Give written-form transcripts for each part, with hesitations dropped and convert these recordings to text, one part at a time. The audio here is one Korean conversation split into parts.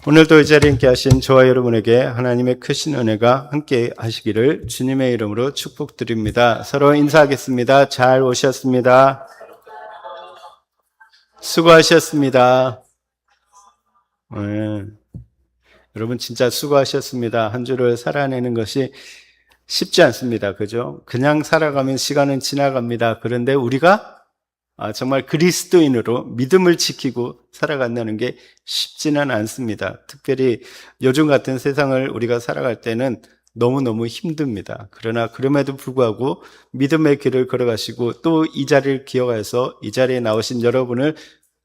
오늘도 이 자리에 함께 하신 저와 여러분에게 하나님의 크신 은혜가 함께 하시기를 주님의 이름으로 축복드립니다. 서로 인사하겠습니다. 잘 오셨습니다. 수고하셨습니다. 여러분 진짜 수고하셨습니다. 한 주를 살아내는 것이 쉽지 않습니다. 그죠? 그냥 살아가면 시간은 지나갑니다. 그런데 우리가 정말 그리스도인으로 믿음을 지키고 살아간다는 게 쉽지는 않습니다. 특별히 요즘 같은 세상을 우리가 살아갈 때는 너무너무 힘듭니다. 그러나 그럼에도 불구하고 믿음의 길을 걸어가시고 또 이 자리를 기억해서 이 자리에 나오신 여러분을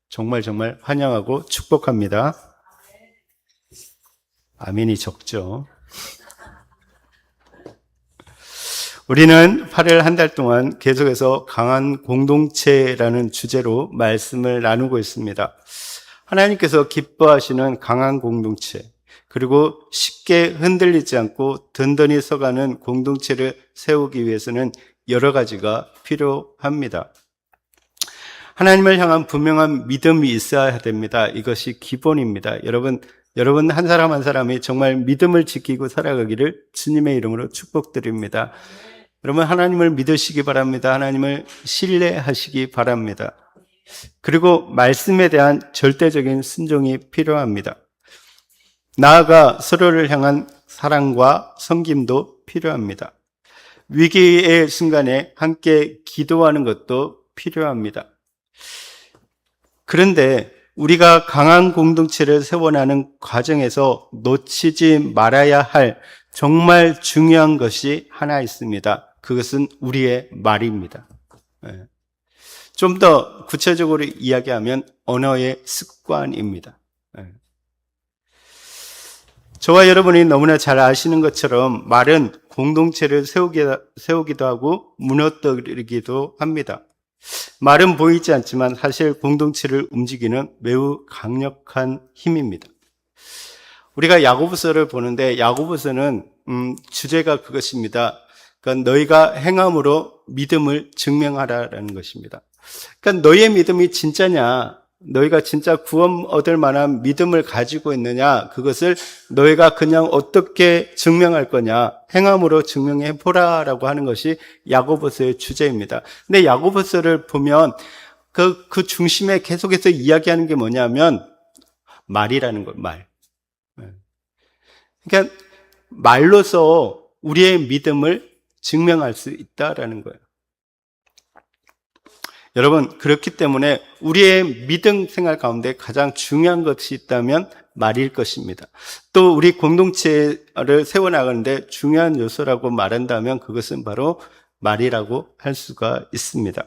정말 환영하고 축복합니다. 아멘이 적죠. 우리는 8일 한 달 동안 계속해서 강한 공동체라는 주제로 말씀을 나누고 있습니다. 하나님께서 기뻐하시는 강한 공동체, 그리고 쉽게 흔들리지 않고 든든히 서가는 공동체를 세우기 위해서는 여러 가지가 필요합니다. 하나님을 향한 분명한 믿음이 있어야 됩니다. 이것이 기본입니다. 여러분 한 사람 한 사람이 정말 믿음을 지키고 살아가기를 주님의 이름으로 축복드립니다. 여러분 하나님을 믿으시기 바랍니다. 하나님을 신뢰하시기 바랍니다. 그리고 말씀에 대한 절대적인 순종이 필요합니다. 나아가 서로를 향한 사랑과 섬김도 필요합니다. 위기의 순간에 함께 기도하는 것도 필요합니다. 그런데 우리가 강한 공동체를 세워나가는 과정에서 놓치지 말아야 할 정말 중요한 것이 하나 있습니다. 그것은 우리의 말입니다. 좀 더 구체적으로 이야기하면 언어의 습관입니다. 저와 여러분이 너무나 잘 아시는 것처럼 말은 공동체를 세우기도 하고 무너뜨리기도 합니다. 말은 보이지 않지만 사실 공동체를 움직이는 매우 강력한 힘입니다. 우리가 야고보서를 보는데 야고보서는 주제가 그것입니다. 그러니까 너희가 행함으로 믿음을 증명하라라는 것입니다. 그러니까 너희의 믿음이 진짜냐, 너희가 진짜 구원 얻을 만한 믿음을 가지고 있느냐, 그것을 너희가 그냥 어떻게 증명할 거냐, 행함으로 증명해 보라라고 하는 것이 야고보서의 주제입니다. 근데 야고보서를 보면 그 중심에 계속해서 이야기하는 게 뭐냐면 말이라는 거, 말. 그러니까 말로서 우리의 믿음을 증명할 수 있다라는 거예요. 여러분, 그렇기 때문에 우리의 믿음 생활 가운데 가장 중요한 것이 있다면 말일 것입니다. 또 우리 공동체를 세워나가는데 중요한 요소라고 말한다면 그것은 바로 말이라고 할 수가 있습니다.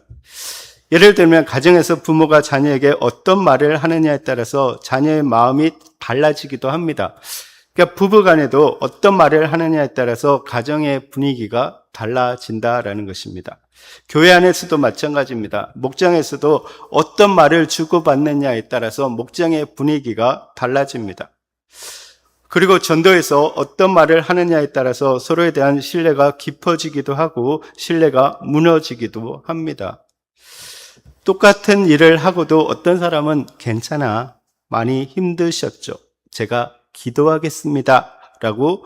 예를 들면 가정에서 부모가 자녀에게 어떤 말을 하느냐에 따라서 자녀의 마음이 달라지기도 합니다. 그러니까 부부 간에도 어떤 말을 하느냐에 따라서 가정의 분위기가 달라진다라는 것입니다. 교회 안에서도 마찬가지입니다. 목장에서도 어떤 말을 주고받느냐에 따라서 목장의 분위기가 달라집니다. 그리고 전도에서 어떤 말을 하느냐에 따라서 서로에 대한 신뢰가 깊어지기도 하고 신뢰가 무너지기도 합니다. 똑같은 일을 하고도 어떤 사람은 괜찮아, 많이 힘드셨죠, 제가 기도하겠습니다 라고,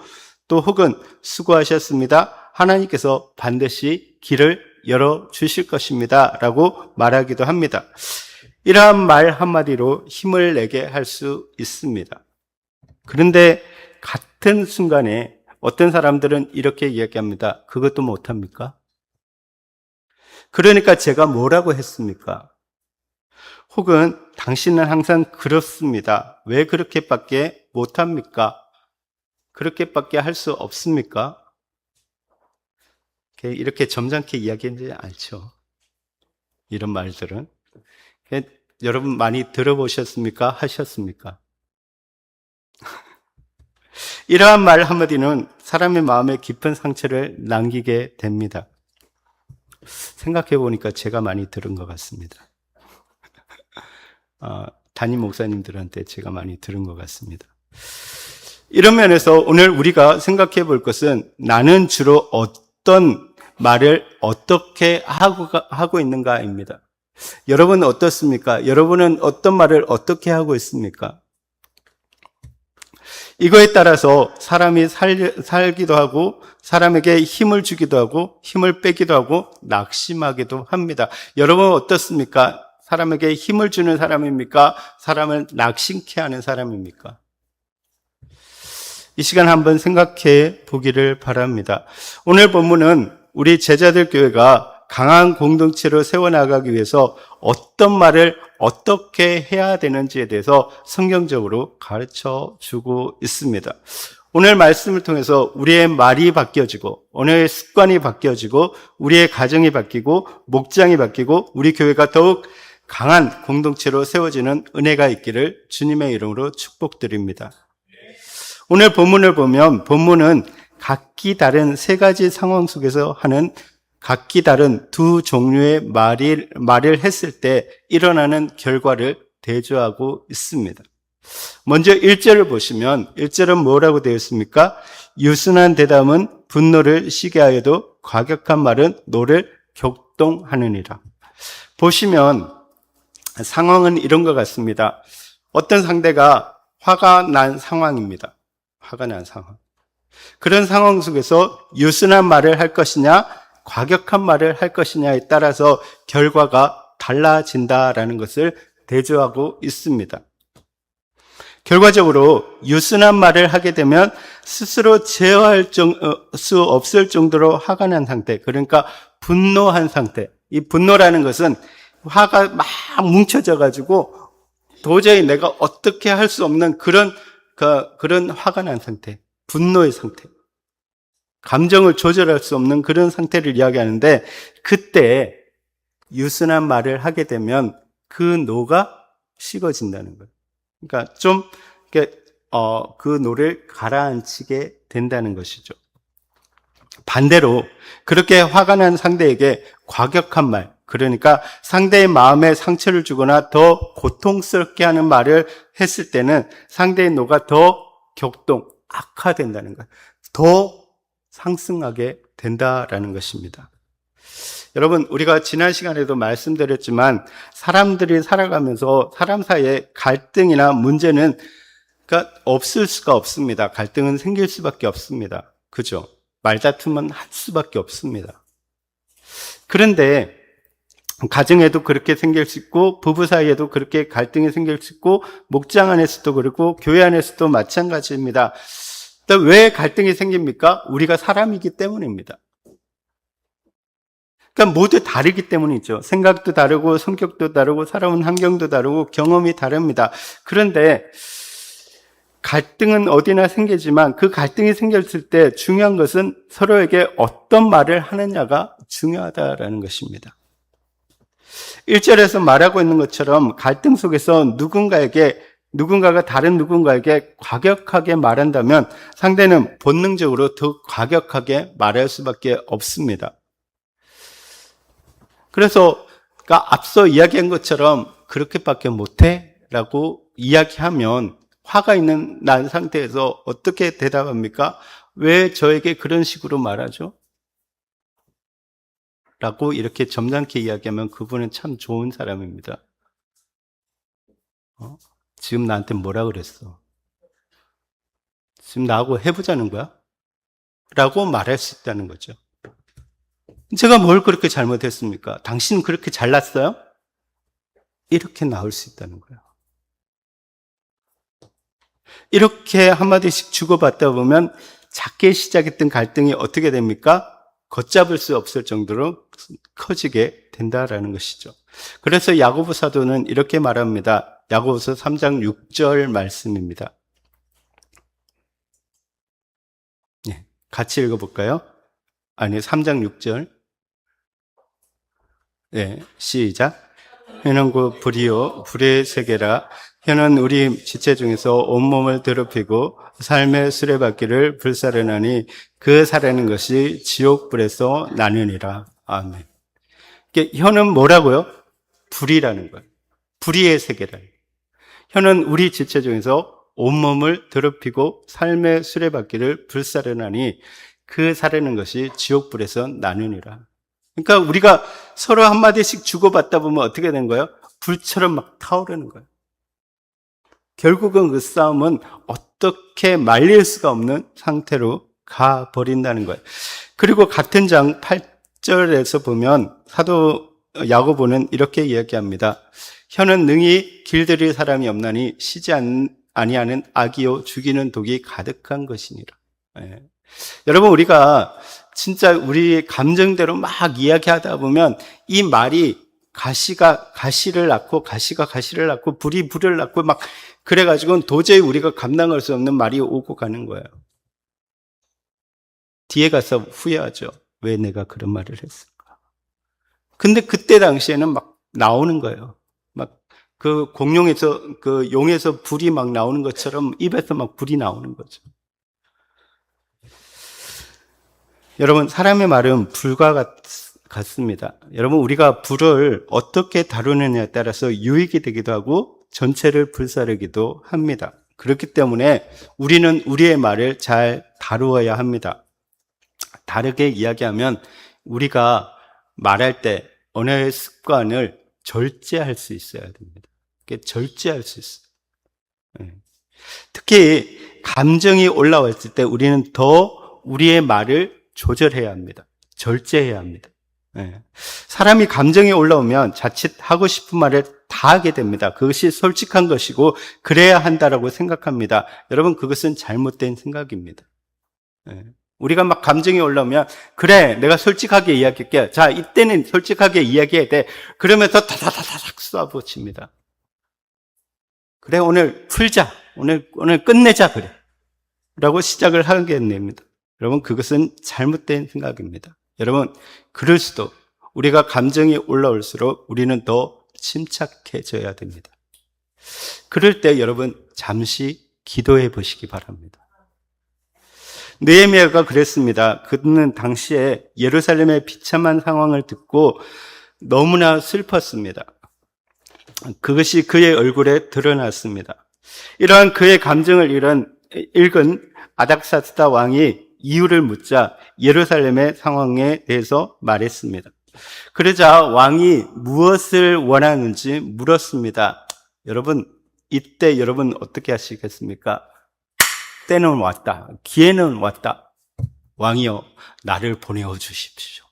또 혹은 수고하셨습니다, 하나님께서 반드시 길을 열어주실 것입니다 라고 말하기도 합니다. 이러한 말 한마디로 힘을 내게 할 수 있습니다. 그런데 같은 순간에 어떤 사람들은 이렇게 이야기합니다. 그것도 못합니까? 그러니까 제가 뭐라고 했습니까? 혹은 당신은 항상 그렇습니다. 왜 그렇게밖에 못합니까? 그렇게밖에 할 수 없습니까? 이렇게 점잖게 이야기하지 않죠. 이런 말들은. 여러분 많이 들어보셨습니까? 하셨습니까? 이러한 말 한마디는 사람의 마음에 깊은 상처를 남기게 됩니다. 생각해 보니까 제가 많이 들은 것 같습니다. 담임 목사님들한테 제가 많이 들은 것 같습니다. 이런 면에서 오늘 우리가 생각해 볼 것은 나는 주로 어떤 말을 어떻게 하고 있는가입니다. 여러분은 어떻습니까? 여러분은 어떤 말을 어떻게 하고 있습니까? 이거에 따라서 사람이 살기도 하고 사람에게 힘을 주기도 하고 힘을 빼기도 하고 낙심하기도 합니다. 여러분 어떻습니까? 사람에게 힘을 주는 사람입니까? 사람을 낙심케 하는 사람입니까? 이 시간 한번 생각해 보기를 바랍니다. 오늘 본문은 우리 제자들 교회가 강한 공동체로 세워나가기 위해서 어떤 말을 어떻게 해야 되는지에 대해서 성경적으로 가르쳐 주고 있습니다. 오늘 말씀을 통해서 우리의 말이 바뀌어지고 언어의 습관이 바뀌어지고 우리의 가정이 바뀌고 목장이 바뀌고 우리 교회가 더욱 강한 공동체로 세워지는 은혜가 있기를 주님의 이름으로 축복드립니다. 오늘 본문을 보면 본문은 각기 다른 세 가지 상황 속에서 하는 각기 다른 두 종류의 말을 했을 때 일어나는 결과를 대조하고 있습니다. 먼저 1절을 보시면 1절은 뭐라고 되어 있습니까? 유순한 대답은 분노를 시게 하여도 과격한 말은 노를 격동하느니라. 보시면 상황은 이런 것 같습니다. 어떤 상대가 화가 난 상황입니다. 화가 난 상황. 그런 상황 속에서 유순한 말을 할 것이냐 과격한 말을 할 것이냐에 따라서 결과가 달라진다라는 것을 대조하고 있습니다. 결과적으로 유순한 말을 하게 되면 스스로 제어할 수 없을 정도로 화가 난 상태, 그러니까 분노한 상태. 이 분노라는 것은 화가 막 뭉쳐져 가지고 도저히 내가 어떻게 할 수 없는 그런 화가 난 상태, 분노의 상태. 감정을 조절할 수 없는 그런 상태를 이야기하는데 그때 유순한 말을 하게 되면 그 노가 식어진다는 거예요. 그러니까 좀 그 노를 가라앉히게 된다는 것이죠. 반대로 그렇게 화가 난 상대에게 과격한 말, 그러니까 상대의 마음에 상처를 주거나 더 고통스럽게 하는 말을 했을 때는 상대의 노가 더 악화된다는 거예요. 더 상승하게 된다라는 것입니다. 여러분, 우리가 지난 시간에도 말씀드렸지만 사람들이 살아가면서 사람 사이에 갈등이나 문제는 없을 수가 없습니다. 갈등은 생길 수밖에 없습니다. 그죠? 말다툼은 할 수밖에 없습니다. 그런데 가정에도 그렇게 생길 수 있고 부부 사이에도 그렇게 갈등이 생길 수 있고 목장 안에서도 그렇고 교회 안에서도 마찬가지입니다. 왜 갈등이 생깁니까? 우리가 사람이기 때문입니다. 그러니까 모두 다르기 때문이죠. 생각도 다르고 성격도 다르고 살아온 환경도 다르고 경험이 다릅니다. 그런데 갈등은 어디나 생기지만 그 갈등이 생겼을 때 중요한 것은 서로에게 어떤 말을 하느냐가 중요하다라는 것입니다. 1절에서 말하고 있는 것처럼 갈등 속에서 누군가가 다른 누군가에게 과격하게 말한다면 상대는 본능적으로 더 과격하게 말할 수밖에 없습니다. 그래서 앞서 이야기한 것처럼 그렇게밖에 못해? 라고 이야기하면 화가 난 상태에서 어떻게 대답합니까? 왜 저에게 그런 식으로 말하죠? 라고 이렇게 점잖게 이야기하면 그분은 참 좋은 사람입니다. 지금 나한테 뭐라 그랬어? 지금 나하고 해보자는 거야? 라고 말할 수 있다는 거죠. 제가 뭘 그렇게 잘못했습니까? 당신은 그렇게 잘났어요? 이렇게 나올 수 있다는 거예요. 이렇게 한마디씩 주고받다 보면 작게 시작했던 갈등이 어떻게 됩니까? 걷잡을 수 없을 정도로 커지게 된다라는 것이죠. 그래서 야고보 사도는 이렇게 말합니다. 야고보서 3장 6절 말씀입니다. 같이 읽어볼까요? 3장 6절. 시작. 혀는 곧 불이요 불의 세계라. 혀는 우리 지체 중에서 온몸을 더럽히고 삶의 수레바퀴를 불사르나니 그 사르는 것이 지옥불에서 나느니라. 아멘. 혀는 뭐라고요? 불이라는 거예요. 불의의 세계라. 혀는 우리 지체 중에서 온몸을 더럽히고 삶의 수레바퀴를 불사르나니 그 사르는 것이 지옥불에서 나누니라. 그러니까 우리가 서로 한마디씩 주고받다 보면 어떻게 되는 거예요? 불처럼 막 타오르는 거예요. 결국은 그 싸움은 어떻게 말릴 수가 없는 상태로 가버린다는 거예요. 그리고 같은 장 8절에서 보면 사도 야고보는 이렇게 이야기합니다. 혀는 능히 길들일 사람이 없나니 쉬지 아니하는 악이요 죽이는 독이 가득한 것이니라. 예. 여러분, 우리가 진짜 우리 감정대로 막 이야기하다 보면 이 말이 가시가 가시를 낳고 가시가 가시를 낳고 불이 불을 낳고 막 그래가지고 도저히 우리가 감당할 수 없는 말이 오고 가는 거예요. 뒤에 가서 후회하죠. 왜 내가 그런 말을 했을까? 근데 그때 당시에는 막 나오는 거예요. 막 그 공룡에서 그 용에서 불이 막 나오는 것처럼 입에서 막 불이 나오는 거죠. 여러분, 사람의 말은 불과 같습니다. 여러분, 우리가 불을 어떻게 다루느냐에 따라서 유익이 되기도 하고 전체를 불사르기도 합니다. 그렇기 때문에 우리는 우리의 말을 잘 다루어야 합니다. 다르게 이야기하면 우리가 말할 때 언어의 습관을 절제할 수 있어야 됩니다. 절제할 수 있어요. 특히 감정이 올라왔을 때 우리는 더 우리의 말을 조절해야 합니다. 절제해야 합니다. 사람이 감정이 올라오면 자칫 하고 싶은 말을 다 하게 됩니다. 그것이 솔직한 것이고 그래야 한다라고 생각합니다. 여러분, 그것은 잘못된 생각입니다. 우리가 막 감정이 올라오면 그래, 내가 솔직하게 이야기할게. 자, 이때는 솔직하게 이야기해야 돼. 그러면서 다다다닥 쏴붙입니다. 그래, 오늘 풀자. 오늘 끝내자. 그래. 라고 시작을 하게 됩니다. 여러분, 그것은 잘못된 생각입니다. 여러분, 그럴수록 우리가 감정이 올라올수록 우리는 더 침착해져야 됩니다. 그럴 때 여러분, 잠시 기도해 보시기 바랍니다. 느헤미야가 그랬습니다. 그는 당시에 예루살렘의 비참한 상황을 듣고 너무나 슬펐습니다. 그것이 그의 얼굴에 드러났습니다. 이러한 그의 감정을 읽은 아닥사스다 왕이 이유를 묻자 예루살렘의 상황에 대해서 말했습니다. 그러자 왕이 무엇을 원하는지 물었습니다. 여러분, 이때 여러분 어떻게 하시겠습니까? 때는 왔다. 기회는 왔다. 왕이여, 나를 보내어 주십시오.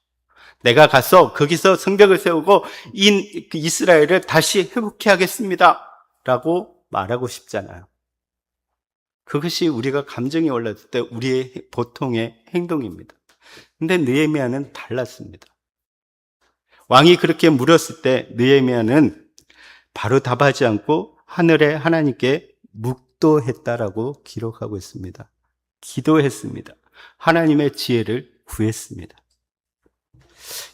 내가 가서 거기서 성벽을 세우고 이스라엘을 다시 회복해 하겠습니다. 라고 말하고 싶잖아요. 그것이 우리가 감정이 올랐을 때 우리의 보통의 행동입니다. 근데 느헤미야는 달랐습니다. 왕이 그렇게 물었을 때 느헤미야는 바로 답하지 않고 하늘의 하나님께 묵도했다라고 기록하고 있습니다. 기도했습니다. 하나님의 지혜를 구했습니다.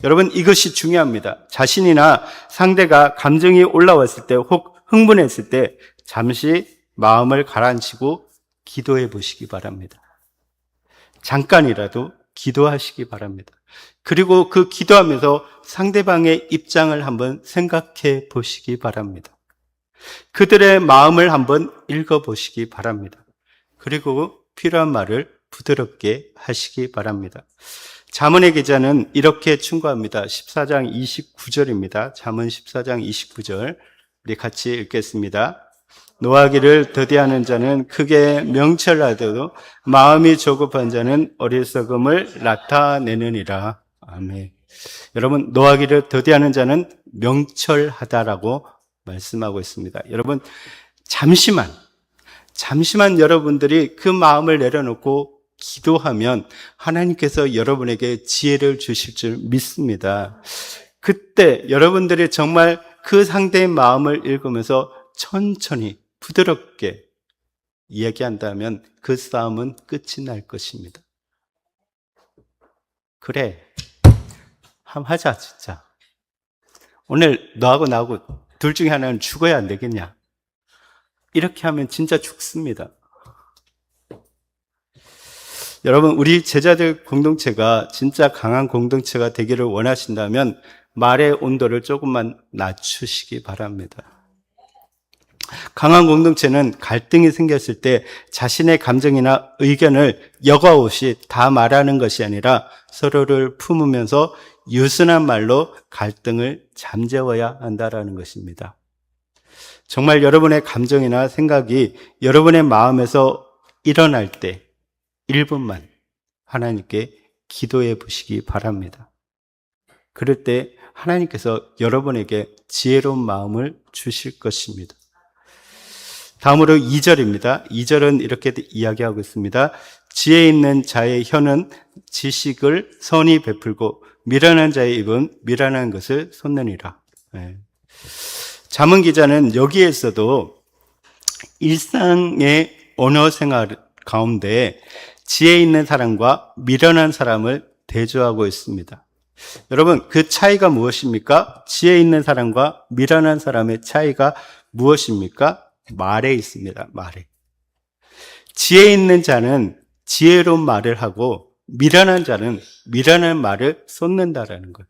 여러분, 이것이 중요합니다. 자신이나 상대가 감정이 올라왔을 때 혹 흥분했을 때 잠시 마음을 가라앉히고 기도해 보시기 바랍니다. 잠깐이라도 기도하시기 바랍니다. 그리고 그 기도하면서 상대방의 입장을 한번 생각해 보시기 바랍니다. 그들의 마음을 한번 읽어보시기 바랍니다. 그리고 필요한 말을 부드럽게 하시기 바랍니다. 잠언의 기자는 이렇게 충고합니다. 14장 29절입니다. 잠언 14장 29절 우리 같이 읽겠습니다. 노하기를 더디하는 자는 크게 명철하여도 마음이 조급한 자는 어리석음을 나타내느니라. 아멘. 여러분, 노하기를 더디하는 자는 명철하다라고 말씀하고 있습니다. 여러분, 잠시만 여러분들이 그 마음을 내려놓고 기도하면 하나님께서 여러분에게 지혜를 주실 줄 믿습니다. 그때 여러분들이 정말 그 상대의 마음을 읽으면서 천천히 부드럽게 이야기한다면 그 싸움은 끝이 날 것입니다. 그래, 한번 하자 진짜. 오늘 너하고 나하고 둘 중에 하나는 죽어야 안 되겠냐? 이렇게 하면 진짜 죽습니다. 여러분, 우리 제자들 공동체가 진짜 강한 공동체가 되기를 원하신다면 말의 온도를 조금만 낮추시기 바랍니다. 강한 공동체는 갈등이 생겼을 때 자신의 감정이나 의견을 여과 없이 다 말하는 것이 아니라 서로를 품으면서 유순한 말로 갈등을 잠재워야 한다는 것입니다. 정말 여러분의 감정이나 생각이 여러분의 마음에서 일어날 때 1분만 하나님께 기도해 보시기 바랍니다. 그럴 때 하나님께서 여러분에게 지혜로운 마음을 주실 것입니다. 다음으로 2절입니다. 2절은 이렇게 이야기하고 있습니다. 지혜 있는 자의 혀는 지식을 선히 베풀고 미련한 자의 입은 미련한 것을 솟느니라. 잠언 기자는 여기에서도 일상의 언어 생활 가운데 지혜 있는 사람과 미련한 사람을 대조하고 있습니다. 여러분, 그 차이가 무엇입니까? 지혜 있는 사람과 미련한 사람의 차이가 무엇입니까? 말에 있습니다. 말에. 지혜 있는 자는 지혜로운 말을 하고 미련한 자는 미련한 말을 쏟는다라는 거예요.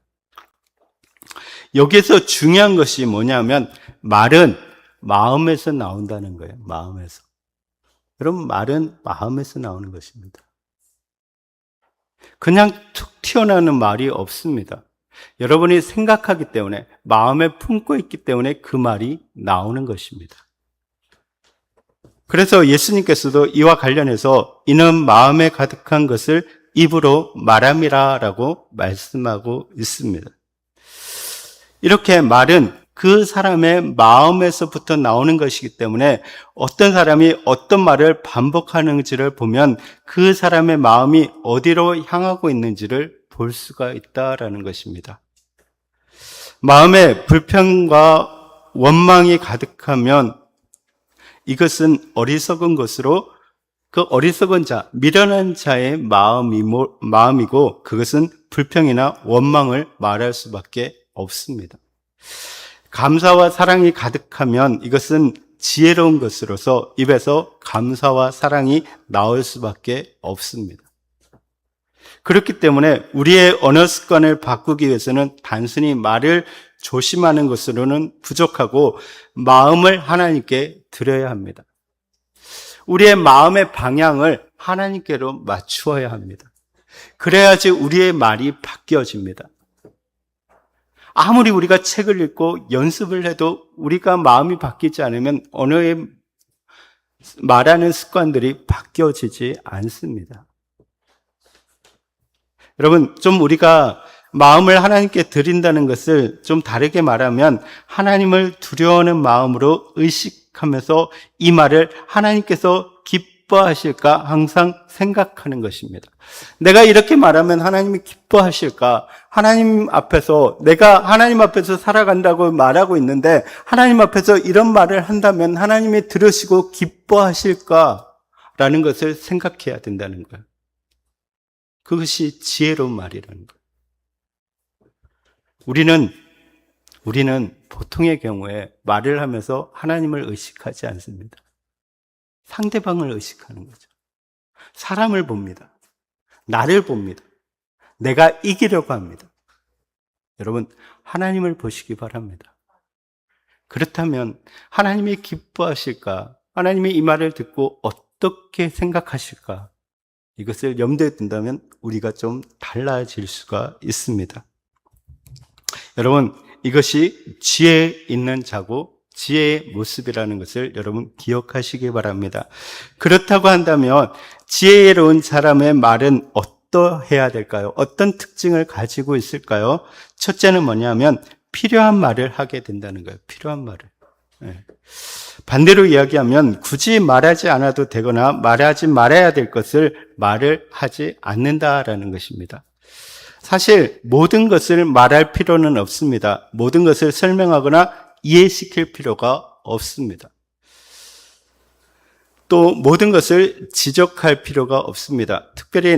여기서 중요한 것이 뭐냐면 말은 마음에서 나온다는 거예요. 마음에서. 여러분, 말은 마음에서 나오는 것입니다. 그냥 툭 튀어나오는 말이 없습니다. 여러분이 생각하기 때문에, 마음에 품고 있기 때문에 그 말이 나오는 것입니다. 그래서 예수님께서도 이와 관련해서 이는 마음에 가득한 것을 입으로 말함이라 라고 말씀하고 있습니다. 이렇게 말은 그 사람의 마음에서부터 나오는 것이기 때문에 어떤 사람이 어떤 말을 반복하는지를 보면 그 사람의 마음이 어디로 향하고 있는지를 볼 수가 있다라는 것입니다. 마음에 불평과 원망이 가득하면 이것은 어리석은 것으로 그 어리석은 자, 미련한 자의 마음이고 그것은 불평이나 원망을 말할 수밖에 없습니다. 감사와 사랑이 가득하면 이것은 지혜로운 것으로서 입에서 감사와 사랑이 나올 수밖에 없습니다. 그렇기 때문에 우리의 언어 습관을 바꾸기 위해서는 단순히 말을 조심하는 것으로는 부족하고 마음을 하나님께 드려야 합니다. 우리의 마음의 방향을 하나님께로 맞추어야 합니다. 그래야지 우리의 말이 바뀌어집니다. 아무리 우리가 책을 읽고 연습을 해도 우리가 마음이 바뀌지 않으면 언어의 말하는 습관들이 바뀌어지지 않습니다. 여러분, 좀 우리가 마음을 하나님께 드린다는 것을 좀 다르게 말하면 하나님을 두려워하는 마음으로 의식하면서 이 말을 하나님께서 기뻐하실까 항상 생각하는 것입니다. 내가 이렇게 말하면 하나님이 기뻐하실까? 하나님 앞에서, 내가 하나님 앞에서 살아간다고 말하고 있는데 하나님 앞에서 이런 말을 한다면 하나님이 들으시고 기뻐하실까? 라는 것을 생각해야 된다는 거예요. 그것이 지혜로운 말이라는 거예요. 우리는 보통의 경우에 말을 하면서 하나님을 의식하지 않습니다. 상대방을 의식하는 거죠. 사람을 봅니다. 나를 봅니다. 내가 이기려고 합니다. 여러분, 하나님을 보시기 바랍니다. 그렇다면 하나님이 기뻐하실까? 하나님이 이 말을 듣고 어떻게 생각하실까? 이것을 염두에 둔다면 우리가 좀 달라질 수가 있습니다. 여러분, 이것이 지혜 있는 자고 지혜의 모습이라는 것을 여러분 기억하시기 바랍니다. 그렇다고 한다면 지혜로운 사람의 말은 어떠해야 될까요? 어떤 특징을 가지고 있을까요? 첫째는 뭐냐면 필요한 말을 하게 된다는 거예요. 필요한 말을. 반대로 이야기하면 굳이 말하지 않아도 되거나 말하지 말아야 될 것을 말을 하지 않는다라는 것입니다. 사실 모든 것을 말할 필요는 없습니다. 모든 것을 설명하거나 이해시킬 필요가 없습니다. 또 모든 것을 지적할 필요가 없습니다. 특별히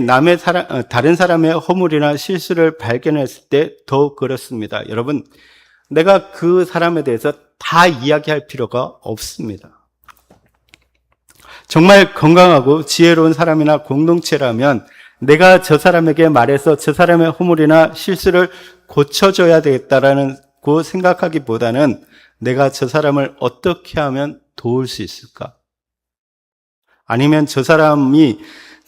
다른 사람의 허물이나 실수를 발견했을 때 더욱 그렇습니다. 여러분, 내가 그 사람에 대해서 다 이야기할 필요가 없습니다. 정말 건강하고 지혜로운 사람이나 공동체라면 내가 저 사람에게 말해서 저 사람의 허물이나 실수를 고쳐줘야 되겠다라는 그 생각하기보다는 내가 저 사람을 어떻게 하면 도울 수 있을까? 아니면 저 사람이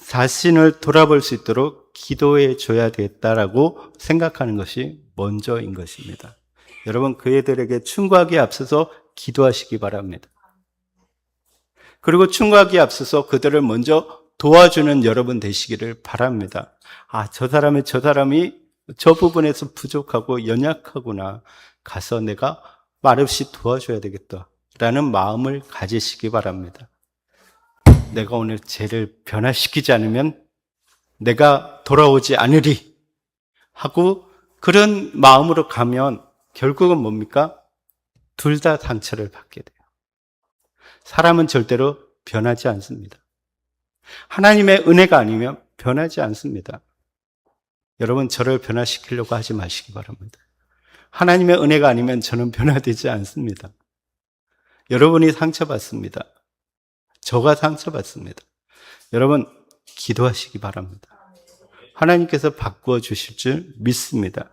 자신을 돌아볼 수 있도록 기도해 줘야 되겠다라고 생각하는 것이 먼저인 것입니다. 여러분, 그 애들에게 충고하기에 앞서서 기도하시기 바랍니다. 그리고 충고하기에 앞서서 그들을 먼저 도와주는 여러분 되시기를 바랍니다. 저 사람이 저 부분에서 부족하고 연약하구나. 가서 내가 말없이 도와줘야 되겠다라는 마음을 가지시기 바랍니다. 내가 오늘 쟤를 변화시키지 않으면 내가 돌아오지 않으리 하고 그런 마음으로 가면 결국은 뭡니까? 둘 다 상처를 받게 돼요. 사람은 절대로 변하지 않습니다. 하나님의 은혜가 아니면 변하지 않습니다. 여러분, 저를 변화시키려고 하지 마시기 바랍니다. 하나님의 은혜가 아니면 저는 변화되지 않습니다. 여러분이 상처받습니다. 저가 상처받습니다. 여러분, 기도하시기 바랍니다. 하나님께서 바꾸어 주실 줄 믿습니다.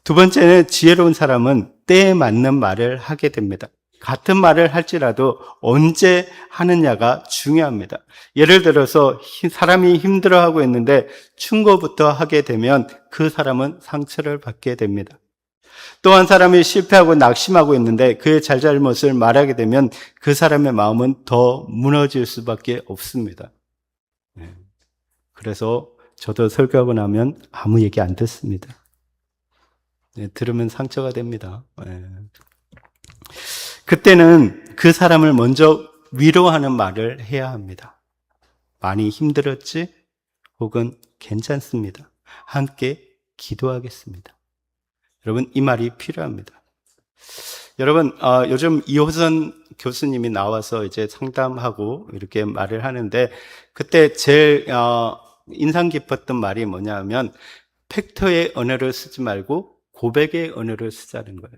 두 번째는 지혜로운 사람은 때에 맞는 말을 하게 됩니다. 같은 말을 할지라도 언제 하느냐가 중요합니다. 예를 들어서 사람이 힘들어하고 있는데 충고부터 하게 되면 그 사람은 상처를 받게 됩니다. 또한 사람이 실패하고 낙심하고 있는데 그의 잘잘못을 말하게 되면 그 사람의 마음은 더 무너질 수밖에 없습니다. 그래서 저도 설교하고 나면 아무 얘기 안 듣습니다. 들으면 상처가 됩니다. 그때는 그 사람을 먼저 위로하는 말을 해야 합니다. 많이 힘들었지? 혹은 괜찮습니다. 함께 기도하겠습니다. 여러분, 이 말이 필요합니다. 여러분, 요즘 이호선 교수님이 나와서 이제 상담하고 이렇게 말을 하는데 그때 제일 인상 깊었던 말이 뭐냐면 팩터의 언어를 쓰지 말고 고백의 언어를 쓰자는 거예요.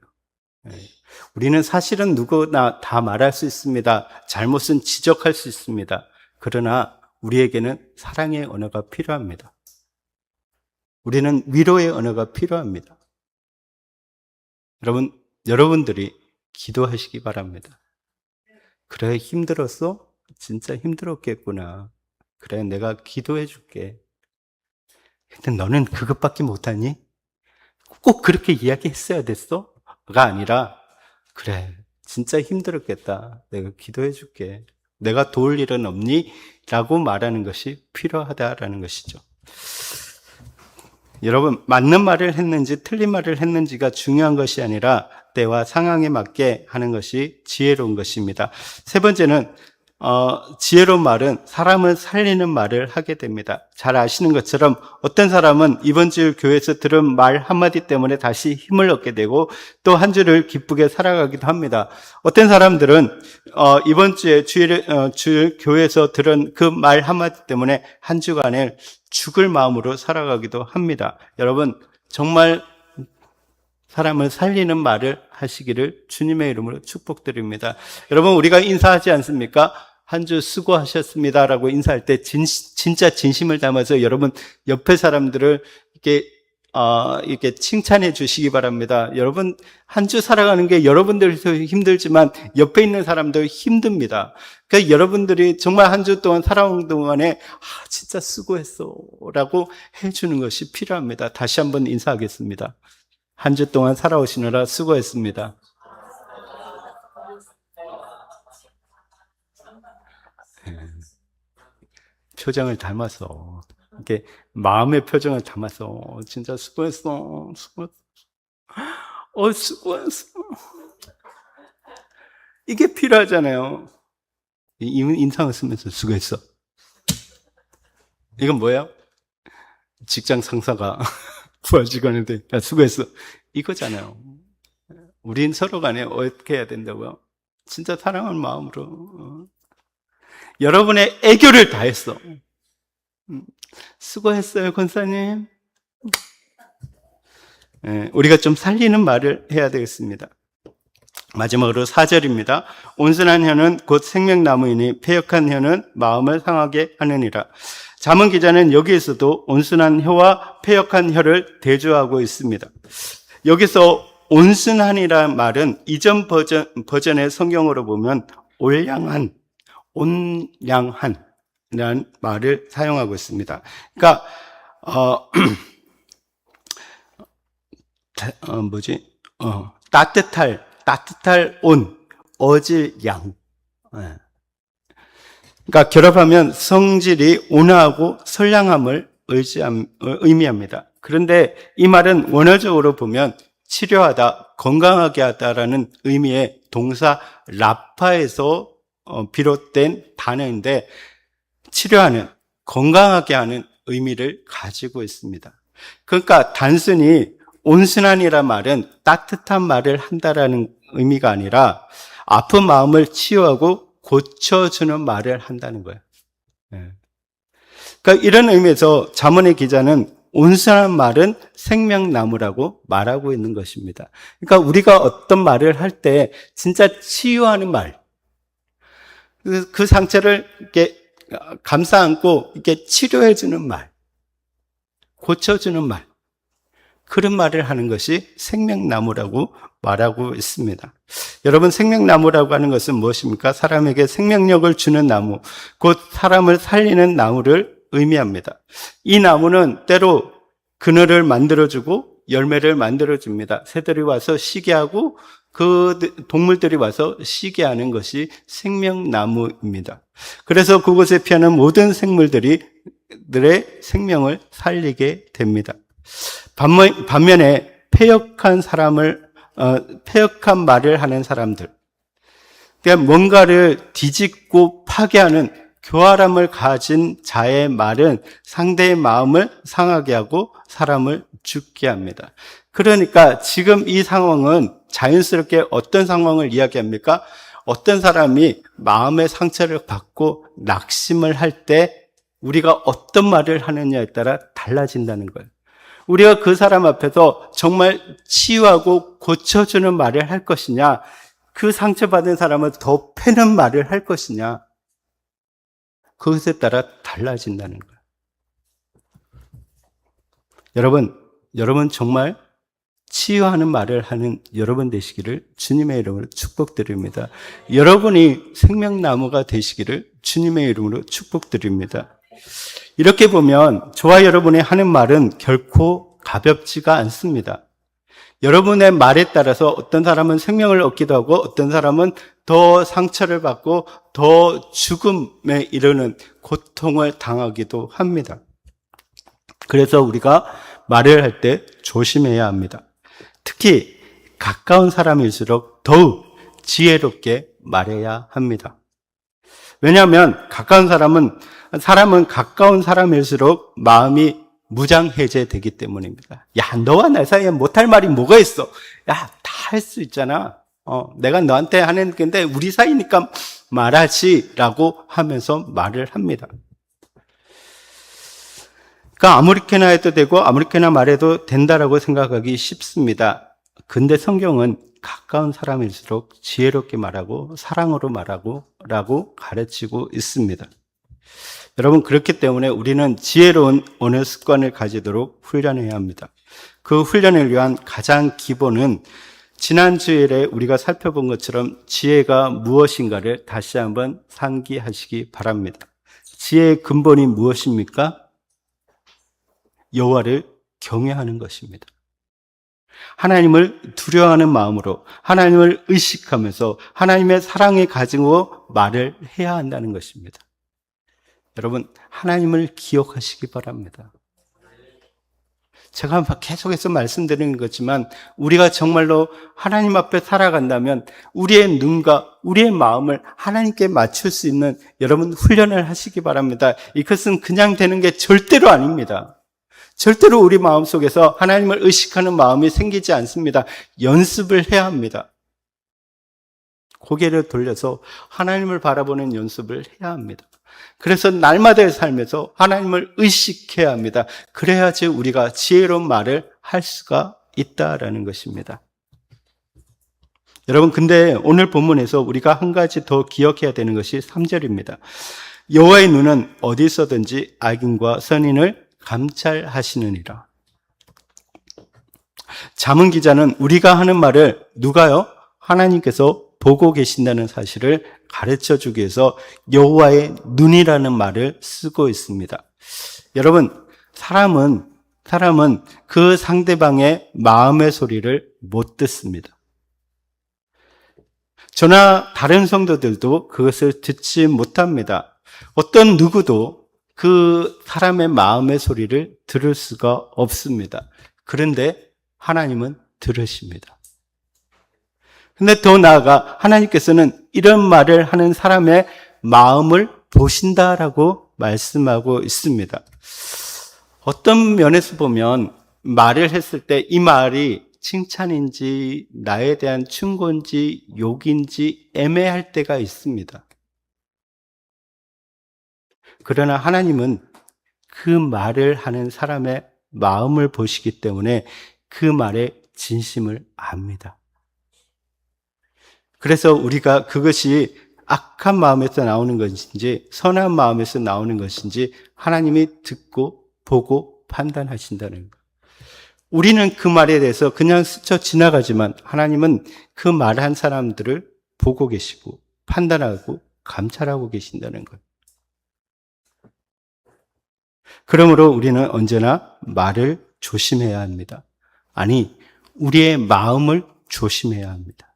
우리는 사실은 누구나 다 말할 수 있습니다. 잘못은 지적할 수 있습니다. 그러나 우리에게는 사랑의 언어가 필요합니다. 우리는 위로의 언어가 필요합니다. 여러분들이 기도하시기 바랍니다. 그래, 힘들었어? 진짜 힘들었겠구나. 그래, 내가 기도해 줄게. 근데 너는 그것밖에 못하니? 꼭 그렇게 이야기했어야 됐어? 가 아니라 그래, 진짜 힘들었겠다. 내가 기도해 줄게. 내가 도울 일은 없니? 라고 말하는 것이 필요하다라는 것이죠. 여러분, 맞는 말을 했는지 틀린 말을 했는지가 중요한 것이 아니라 때와 상황에 맞게 하는 것이 지혜로운 것입니다. 세 번째는 지혜로운 말은 사람을 살리는 말을 하게 됩니다. 잘 아시는 것처럼 어떤 사람은 이번 주 교회에서 들은 말 한마디 때문에 다시 힘을 얻게 되고 또 한 주를 기쁘게 살아가기도 합니다. 어떤 사람들은 이번 주에 교회에서 들은 그 말 한마디 때문에 한 주간을 죽을 마음으로 살아가기도 합니다. 여러분, 정말 사람을 살리는 말을 하시기를 주님의 이름으로 축복드립니다. 여러분, 우리가 인사하지 않습니까? 한 주 수고하셨습니다라고 인사할 때 진짜 진심을 담아서 여러분 옆에 사람들을 이렇게 칭찬해 주시기 바랍니다. 여러분, 한 주 살아가는 게 여러분들도 힘들지만 옆에 있는 사람도 힘듭니다. 그러니까 여러분들이 정말 한 주 동안 살아온 동안에 진짜 수고했어 라고 해주는 것이 필요합니다. 다시 한번 인사하겠습니다. 한 주 동안 살아오시느라 수고했습니다. 표정을 담아서, 이렇게 마음의 표정을 담아서, 진짜 수고했어. 수고했어. 이게 필요하잖아요. 인상을 쓰면서 수고했어. 이건 뭐예요? 직장 상사가 부하 직원한테 야, 수고했어. 이거잖아요. 우린 서로 간에 어떻게 해야 된다고요? 진짜 사랑하는 마음으로. 여러분의 애교를 다했어. 수고했어요, 권사님. 우리가 좀 살리는 말을 해야 되겠습니다. 마지막으로 4절입니다. 온순한 혀는 곧 생명나무이니 패역한 혀는 마음을 상하게 하느니라. 잠언 기자는 여기에서도 온순한 혀와 패역한 혀를 대조하고 있습니다. 여기서 온순한이라는 말은 이전 버전의 성경으로 보면 온양한이라는 말을 사용하고 있습니다. 그러니까 따뜻할 온, 어질 양. 예. 그러니까 결합하면 성질이 온화하고 선량함을 의미합니다. 그런데 이 말은 원어적으로 보면 치료하다, 건강하게 하다라는 의미의 동사 라파에서 비롯된 단어인데 치료하는, 건강하게 하는 의미를 가지고 있습니다. 그러니까 단순히 온순한이란 말은 따뜻한 말을 한다라는 의미가 아니라 아픈 마음을 치유하고 고쳐주는 말을 한다는 거예요. 그러니까 이런 의미에서 잠언의 기자는 온순한 말은 생명나무라고 말하고 있는 것입니다. 그러니까 우리가 어떤 말을 할 때 진짜 치유하는 말, 그 상처를 이렇게 감싸 안고 이렇게 치료해주는 말, 고쳐주는 말, 그런 말을 하는 것이 생명나무라고 말하고 있습니다. 여러분, 생명나무라고 하는 것은 무엇입니까? 사람에게 생명력을 주는 나무, 곧 사람을 살리는 나무를 의미합니다. 이 나무는 때로 그늘을 만들어주고 열매를 만들어줍니다. 새들이 와서 쉬게 하고 그 동물들이 와서 쉬게 하는 것이 생명나무입니다. 그래서 그곳에 피하는 모든 생물들의 생명을 살리게 됩니다. 반면에 패역한 말을 하는 사람들, 그러니까 뭔가를 뒤집고 파괴하는 교활함을 가진 자의 말은 상대의 마음을 상하게 하고 사람을 죽게 합니다. 그러니까 지금 이 상황은 자연스럽게 어떤 상황을 이야기합니까? 어떤 사람이 마음의 상처를 받고 낙심을 할 때 우리가 어떤 말을 하느냐에 따라 달라진다는 거예요. 우리가 그 사람 앞에서 정말 치유하고 고쳐주는 말을 할 것이냐, 그 상처받은 사람을 더 패는 말을 할 것이냐, 그것에 따라 달라진다는 거예요. 여러분 정말 치유하는 말을 하는 여러분 되시기를 주님의 이름으로 축복드립니다. 여러분이 생명나무가 되시기를 주님의 이름으로 축복드립니다. 이렇게 보면 저와 여러분이 하는 말은 결코 가볍지가 않습니다. 여러분의 말에 따라서 어떤 사람은 생명을 얻기도 하고 어떤 사람은 더 상처를 받고 더 죽음에 이르는 고통을 당하기도 합니다. 그래서 우리가 말을 할 때 조심해야 합니다. 특히 가까운 사람일수록 더욱 지혜롭게 말해야 합니다. 왜냐하면 사람은 가까운 사람일수록 마음이 무장해제되기 때문입니다. 야, 너와 내 사이에 못할 말이 뭐가 있어? 야, 다 할 수 있잖아. 내가 너한테 하는 건데 우리 사이니까 말하지라고 하면서 말을 합니다. 그러니까 아무렇게나 해도 되고 아무렇게나 말해도 된다라고 생각하기 쉽습니다. 근데 성경은 가까운 사람일수록 지혜롭게 말하고 사랑으로 말하고 라고 가르치고 있습니다. 여러분, 그렇기 때문에 우리는 지혜로운 언어 습관을 가지도록 훈련해야 합니다. 그 훈련을 위한 가장 기본은 지난 주일에 우리가 살펴본 것처럼 지혜가 무엇인가를 다시 한번 상기하시기 바랍니다. 지혜의 근본이 무엇입니까? 여호와를 경외하는 것입니다. 하나님을 두려워하는 마음으로 하나님을 의식하면서 하나님의 사랑을 가지고 말을 해야 한다는 것입니다. 여러분, 하나님을 기억하시기 바랍니다. 제가 계속해서 말씀드리는 거지만 우리가 정말로 하나님 앞에 살아간다면 우리의 눈과 우리의 마음을 하나님께 맞출 수 있는 여러분 훈련을 하시기 바랍니다. 이것은 그냥 되는 게 절대로 아닙니다. 절대로 우리 마음속에서 하나님을 의식하는 마음이 생기지 않습니다. 연습을 해야 합니다. 고개를 돌려서 하나님을 바라보는 연습을 해야 합니다. 그래서 날마다의 삶에서 하나님을 의식해야 합니다. 그래야지 우리가 지혜로운 말을 할 수가 있다라는 것입니다. 여러분, 근데 오늘 본문에서 우리가 한 가지 더 기억해야 되는 것이 3절입니다. 여호와의 눈은 어디 있어든지 악인과 선인을 감찰하시느니라. 잠언 기자는 우리가 하는 말을 누가요? 하나님께서 보고 계신다는 사실을 가르쳐 주기 위해서 여호와의 눈이라는 말을 쓰고 있습니다. 여러분, 사람은 그 상대방의 마음의 소리를 못 듣습니다. 저나 다른 성도들도 그것을 듣지 못합니다. 어떤 누구도 그 사람의 마음의 소리를 들을 수가 없습니다. 그런데 하나님은 들으십니다. 근데 더 나아가 하나님께서는 이런 말을 하는 사람의 마음을 보신다라고 말씀하고 있습니다. 어떤 면에서 보면 말을 했을 때 이 말이 칭찬인지 나에 대한 충고인지 욕인지 애매할 때가 있습니다. 그러나 하나님은 그 말을 하는 사람의 마음을 보시기 때문에 그 말의 진심을 압니다. 그래서 우리가 그것이 악한 마음에서 나오는 것인지 선한 마음에서 나오는 것인지 하나님이 듣고 보고 판단하신다는 것. 우리는 그 말에 대해서 그냥 스쳐 지나가지만 하나님은 그 말한 사람들을 보고 계시고 판단하고 감찰하고 계신다는 것. 그러므로 우리는 언제나 말을 조심해야 합니다. 아니, 우리의 마음을 조심해야 합니다.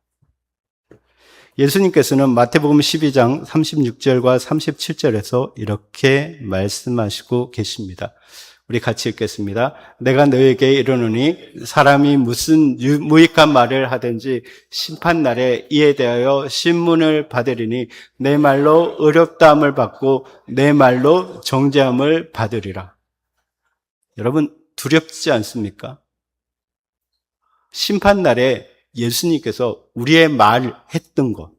예수님께서는 마태복음 12장 36절과 37절에서 이렇게 말씀하시고 계십니다. 우리 같이 읽겠습니다. 내가 너에게 이르노니 사람이 무슨 무익한 말을 하든지 심판날에 이에 대하여 신문을 받으리니 내 말로 어렵다함을 받고 내 말로 정죄함을 받으리라. 여러분 두렵지 않습니까? 심판날에 예수님께서 우리의 말했던 것,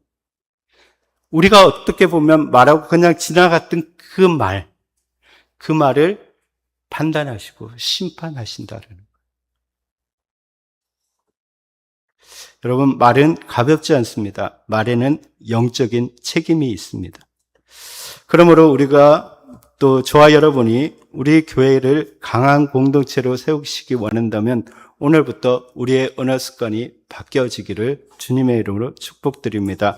우리가 어떻게 보면 말하고 그냥 지나갔던 그 말을 판단하시고 심판하신다는 거예요. 여러분, 말은 가볍지 않습니다. 말에는 영적인 책임이 있습니다. 그러므로 우리가 또 저와 여러분이 우리 교회를 강한 공동체로 세우시기 원한다면 오늘부터 우리의 언어 습관이 바뀌어지기를 주님의 이름으로 축복드립니다.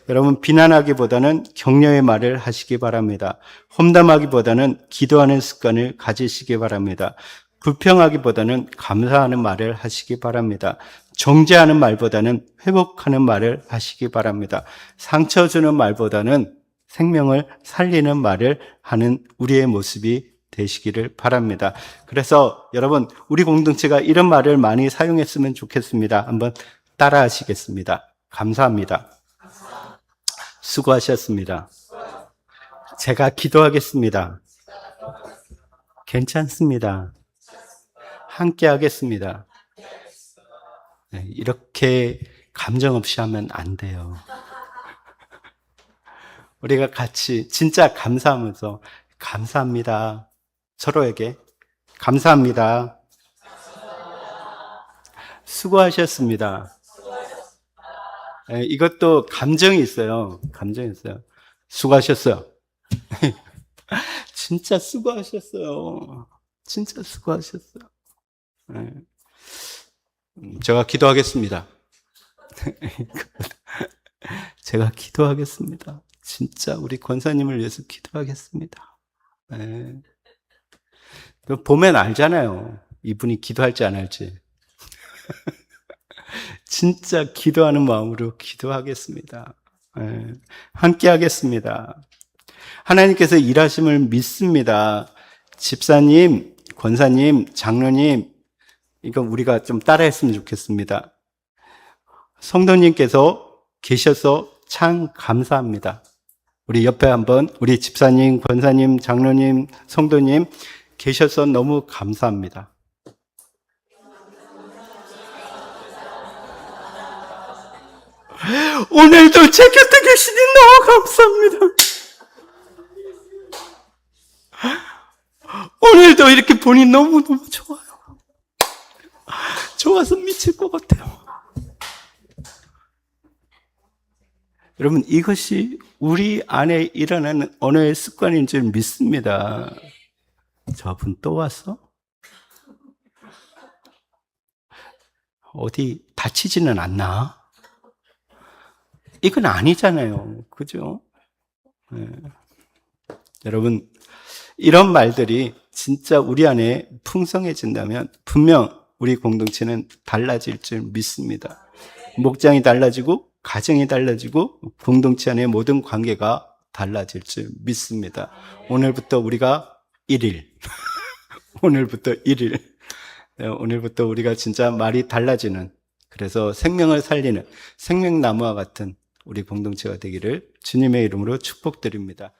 여러분, 비난하기보다는 격려의 말을 하시기 바랍니다. 험담하기보다는 기도하는 습관을 가지시기 바랍니다. 불평하기보다는 감사하는 말을 하시기 바랍니다. 정죄하는 말보다는 회복하는 말을 하시기 바랍니다. 상처 주는 말보다는 생명을 살리는 말을 하는 우리의 모습이 되시기를 바랍니다. 그래서 여러분, 우리 공동체가 이런 말을 많이 사용했으면 좋겠습니다. 한번 따라 하시겠습니다. 감사합니다. 수고하셨습니다. 제가 기도하겠습니다. 괜찮습니다. 함께 하겠습니다. 네, 이렇게 감정 없이 하면 안 돼요. 우리가 같이 진짜 감사하면서 감사합니다. 서로에게 감사합니다. 수고하셨습니다. 네, 이것도 감정이 있어요. 감정이 있어요. 수고하셨어요. 진짜 수고하셨어요. 진짜 수고하셨어요. 네. 제가 기도하겠습니다. 제가 기도하겠습니다. 진짜 우리 권사님을 위해서 기도하겠습니다. 네. 보면 알잖아요. 이분이 기도할지 안 할지. 진짜 기도하는 마음으로 기도하겠습니다. 네. 함께 하겠습니다. 하나님께서 일하심을 믿습니다. 집사님, 권사님, 장로님, 이거 우리가 좀 따라했으면 좋겠습니다. 성도님께서 계셔서 참 감사합니다. 우리 옆에 한번 우리 집사님, 권사님, 장로님, 성도님 계셔서 너무 감사합니다. 오늘도 제 곁에 계시니 너무 감사합니다. 오늘도 이렇게 보니 너무너무 좋아요. 좋아서 미칠 것 같아요. 여러분, 이것이 우리 안에 일어나는 언어의 습관인 줄 믿습니다. 저분 또 왔어? 어디 다치지는 않나? 이건 아니잖아요. 그죠? 네. 여러분, 이런 말들이 진짜 우리 안에 풍성해진다면 분명 우리 공동체는 달라질 줄 믿습니다. 목장이 달라지고 가정이 달라지고 공동체 안의 모든 관계가 달라질 줄 믿습니다. 오늘부터 우리가 1일. 오늘부터 1일. 오늘부터 우리가 진짜 말이 달라지는, 그래서 생명을 살리는 생명나무와 같은 우리 공동체가 되기를 주님의 이름으로 축복드립니다.